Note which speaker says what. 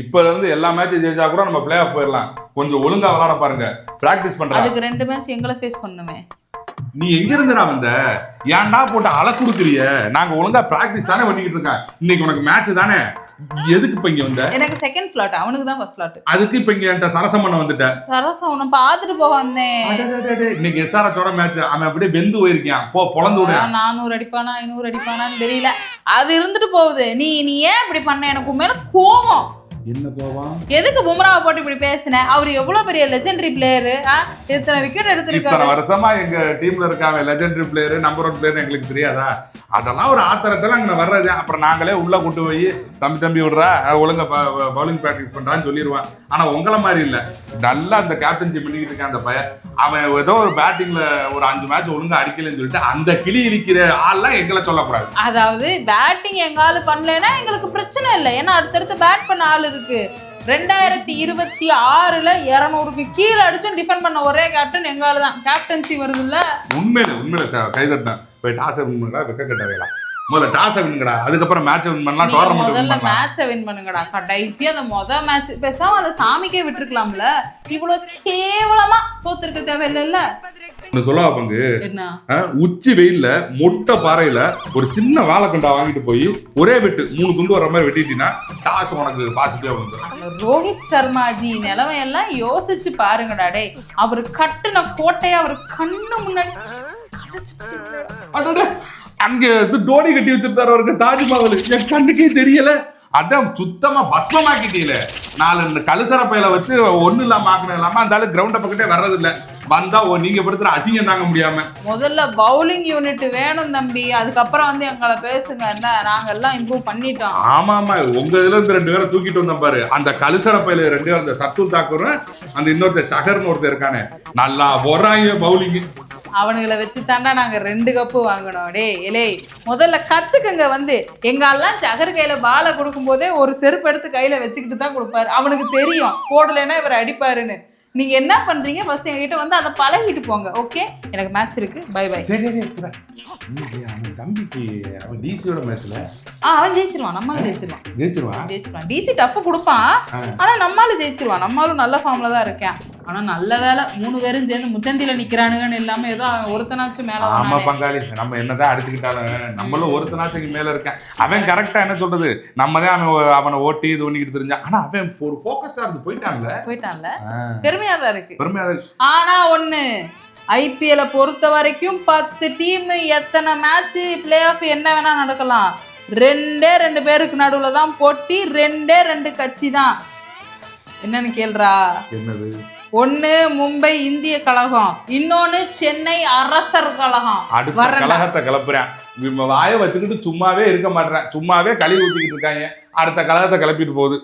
Speaker 1: இப்ப இருந்து எல்லா மேட்சும் ஜெயிச்சா கூட நம்ம பிளே ஆஃப் போயிடலாம். கொஞ்சம் ஒழுங்கா விளையாட பாருங்க. பிராக்டிஸ் பண்றேன்.
Speaker 2: அதுக்கு 2 மேட்ச் எங்களை ஃபேஸ் பண்ணுமே.
Speaker 1: நீ எங்க இருந்துடா வந்த? ஏன்டா போட்டு அலை கொடுக்குறிய? நாங்க ஒழுங்கா பிராக்டிஸ் தானே பண்ணிக்கிட்டு இருக்கோம். இன்னைக்கு உனக்கு மேட்ச் தானே, எதுக்கு இப்ப இங்க வந்த?
Speaker 2: எனக்கு செகண்ட் ஸ்லாட், அவனுக்கு தான் ஃபர்ஸ்ட் ஸ்லாட்.
Speaker 1: அதுக்கு இப்ப இங்க என்கிட்ட சரசம் பண்ண வந்துட்ட.
Speaker 2: சரசம் உன்னை பார்த்துட்டு போக வந்தேன்.
Speaker 1: இன்னைக்கு எஸ்ஆர்எச்சோட மேட்ச், அவன் அப்படியே வெந்து போயிருக்கான். பொழந்து விடு.
Speaker 2: 400 அடிப்பானா 500 அடிப்பானான்னு தெரியல, அது இருந்துட்டு போகுது. நீ ஏன் இப்படி பண்ண? எனக்கு உன் மேல கோவம்.
Speaker 1: என்ன கோவம்?
Speaker 2: எதுக்கு பும்ராவை போட்டு இப்படி பேசின? அவர் எவ்வளவு பெரிய லெஜெண்டரி பிளேயர், எத்தனை விக்கெட் எடுத்திருக்காரு.
Speaker 1: இத்தனை வருஷமா எங்க டீம்ல இருக்காங்க லெஜெண்டரி பிளேயர், நம்பர் 1 பிளேயர் எங்களுக்கு தெரியாதா? அதெல்லாம் ஒரு ஆத்திரத்துல அங்க வர்றது. அப்புறம் நாங்களே உள்ள கூட்டு போய் தம்பி விடுறா, ஒழுங்கா பவுலிங் பிராக்டிஸ் பண்றான்னு சொல்லிடுவான். ஆனா உங்களை மாதிரி இல்ல, நல்லா அந்த கேப்டன்சி பண்ணிக்கிட்டு இருக்கான் அந்த பையன். அவன் ஏதோ ஒரு பேட்டிங்ல ஒரு 5 மேட்ச் ஒழுங்கா அடிக்கலன்னு சொல்லிட்டு அந்த கிளி இழிக்கிற ஆள்லாம் எங்களை சொல்லக்கூடாது.
Speaker 2: அதாவது பேட்டிங் எங்க ஆளு பண்ணலன்னா எங்களுக்கு பிரச்சனை இல்லை, ஏன்னா அடுத்தடுத்து பேட் பண்ண ஆள் இருக்கு. 2026ல 200க்கு கீழே அடிச்சும் டிஃபெண்ட் பண்ண ஒரே கேப்டன் எங்க ஆளு தான். கேப்டன்சி வருது இல்ல,
Speaker 1: உண்மையில கைதட்டேன். போய் டாஸ் வின் பண்ணுடா, விக்கெட் கட்டவேலாம். முதல்ல டாஸ் வின் பண்ணுங்கடா, அதுக்கப்புறம் மேட்ச் வின் பண்ணலாம், டோர்னமெண்ட் வின் பண்ணலாம்.
Speaker 2: மேட்சை வின் பண்ணுங்கடா. கடைசியா அந்த மேட்ச் பேசாம அதை சாமிக்கே விட்டுருக்கலாம்ல. இவ்வளவு கேவலமா தோத்துருக்க தேவையில்ல.
Speaker 1: சொல்ல பங்கு என்ன, உச்சி வெயில்ல மொட்டை பாறையில ஒரு சின்ன வாழைக்கண்டா வாங்கிட்டு போய் ஒரே வெட்டு 3 துண்டு வர மாதிரி வெட்டிட்டீங்கன்னா டாஸ் உனக்கு பாசிட்டிவா வந்துடும்.
Speaker 2: ரோஹித் சர்மாஜி நிலைமையெல்லாம் யோசிச்சு பாருங்கடா. டே, அவரு கட்டுன கோட்டையை அவர் கண்ணு முன்னாடி
Speaker 1: அங்க டோனி கட்டி வச்சிருந்தாரு அவருக்கு தாஜ்மஹால், என் கண்ணுக்கே தெரியல. அதான் சுத்தமா பஸ்மமாக்கிட்டீல. 4 கலுசர பையில வச்சு ஒண்ணு இல்லாம ஆக்கணும் இல்லாம அந்த ஆளு கிரவுண்ட பக்கத்தே வர்றது இல்ல. வந்தா நீங்க படுத்துற அசிங்கம் தாங்க முடியாம.
Speaker 2: முதல்ல பவுலிங் யூனிட் வேணும் தம்பி, அதுக்கப்புறம் எங்களை பேசுங்க. என்ன நாங்க எல்லாம் இம்ப்ரூவ் பண்ணிட்டோம்.
Speaker 1: ஆமா உங்க இதுல இருந்து 2 பேரை தூக்கிட்டு வந்தோம் பாரு. அந்த கலுசர பையில 2 பேர், அந்த சத்துல் தாக்கூரும் அந்த இன்னொருத்தர் சகர்னு ஒருத்தர் இருக்கானே, நல்லா போடுறாங்க பவுலிங்.
Speaker 2: அவனுங்களை வச்சு தாண்டா நாங்க 2 கப்பு வாங்கணும். டே இலே, முதல்ல கத்துக்குங்க. எங்கெல்லாம் சகர் கையில பாலை கொடுக்கும் போதே ஒரு செருப்பு எடுத்து கையில வச்சுக்கிட்டு தான் கொடுப்பாரு. அவனுக்கு தெரியும் போடலைன்னா இவர் அடிப்பாருன்னு. நீங்க என்ன பண்றீங்க, ஃபர்ஸ்ட் எங்ககிட்ட அதை பழகிட்டு போங்க. ஓகே, எனக்கு மேட்ச் இருக்கு, பை பை.
Speaker 1: தம்பிக்கு அவன் டிசியோட மேட்ச்ல
Speaker 2: அவன் ஜெயிச்சிருவான், நம்மளால ஜெயிச்சிருவான். டிசி டஃப் கொடுப்பான், ஆனா நம்மளால ஜெயிச்சிருவான். நம்மளும் நல்ல ஃபார்ம்ல தான் இருக்கேன். ஆனா நல்ல வேலை 3 பேரும் சேர்ந்து முச்சந்தில நிக்கிறானுங்கன்னு இல்லாம ஏதோ ஒருத்தனாச்சும் மேல.
Speaker 1: ஆமா பங்காளி, நம்ம என்னதான் அடிச்சுக்கிட்டாலும் நம்மளும் ஒருத்தனாச்சும் மேல இருக்கேன். அவன் கரெக்டா என்ன சொல்றது, நம்ம தான் அவனை ஓட்டி இது பண்ணிக்கிட்டு தெரிஞ்சான். ஆனா அவன் ஒரு போக்கஸ்டா இருந்து போயிட்டான்ல.
Speaker 2: பெருமையா தான் இருக்கு. ஆனா ஒண்ணு, ஐபிஎல்ல பொறுத்த வரைக்கும் 10 டீம், எத்தனை மேட்ச் பிளே ஆஃப் என்ன வேணா நடக்கலாம். 2 பேருக்கு நடுவுல தான் போட்டி, 2 கட்சி தான். என்னன்னு கேள்றா?
Speaker 1: என்னது?
Speaker 2: ஒண்ணு மும்பை இந்திய கழகம், இன்னொன்னு சென்னை அரசர் கழகம்.
Speaker 1: கழகத்தை கிளப்புறேன், வாய வச்சுக்கிட்டு சும்மாவே இருக்க மாட்டேன். சும்மாவே கழுவி ஊத்திக்கிட்டு இருக்காங்க. அடுத்த கழகத்தை கிளப்பிட்டு போகுது.